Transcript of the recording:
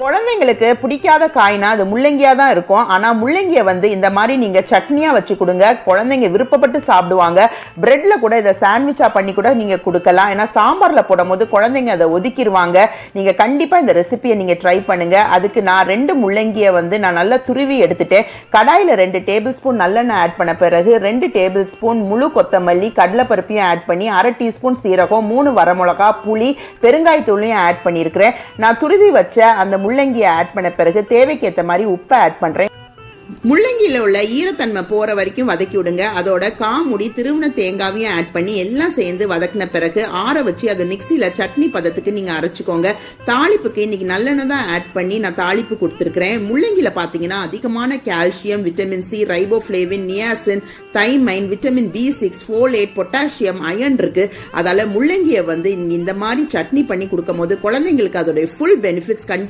குழந்தைங்களுக்கு பிடிக்காத காய்னா அது முள்ளங்கியா தான் இருக்கும். ஆனா முள்ளங்கியை இந்த மாதிரி நீங்க சட்னியா வச்சு கொடுங்க, குழந்தைங்க விருப்பப்பட்டு சாப்பிடுவாங்க. பிரெட்ல கூட இதை சாண்ட்விச்சா பண்ணி கூட நீங்க கொடுக்கலாம். ஏன்னா சாம்பார்ல போடும் போது குழந்தைங்க அதை ஒதுக்கிடுவாங்க. நீங்க கண்டிப்பா இந்த ரெசிபியை நீங்க ட்ரை பண்ணுங்க. அதுக்கு நான் 2 முள்ளங்கியை நான் நல்லா துருவி எடுத்துட்டேன். கடாயில 2 டேபிள் ஸ்பூன் நல்லெண்ணெய் ஆட் பண்ண பிறகு 2 டேபிள் ஸ்பூன் முழு கொத்தமல்லி கடலைப்பருப்பையும் ஆட் பண்ணி 1/2 டீஸ்பூன் சீரகம் 3 வரமிளகா புளி பெருங்காயத்தூளையும் ஆட் பண்ணியிருக்கிறேன். நான் துருவி வச்ச அந்த முள்ளங்கியை ஆட் பண்ண பிறகு தேவைக்கு ஏற்ற மாதிரி உப்பை ஆட் பண்றேன். முள்ளங்கியில உள்ள ஈரத்தன்மை போற வரைக்கும் வதக்கி விடுங்க. அதோட காமுடி திருவன தேங்காவையும் ஆட் பண்ணி எல்லாம் சேர்ந்து வதக்கின பிறகு ஆற வச்சு அதை மிக்சியில சட்னி பதத்துக்கு நீங்க அரைச்சுக்கோங்க. தாளிப்புக்கு இன்னைக்கு நல்லெண்ணெய் தான் ஆட் பண்ணி நான் தாளிப்பு கொடுத்துருக்கிறேன். முள்ளங்கியில பாத்தீங்கன்னா அதிகமான calcium, vitamin C, riboflavin, niacin, thiamine, vitamin B6, folate, potassium, iron இருக்கு. அதால முள்ளங்கியை இந்த மாதிரி சட்னி பண்ணி கொடுக்கும் போது குழந்தைங்களுக்கு அதோட ஃபுல் பெனிஃபிட்ஸ்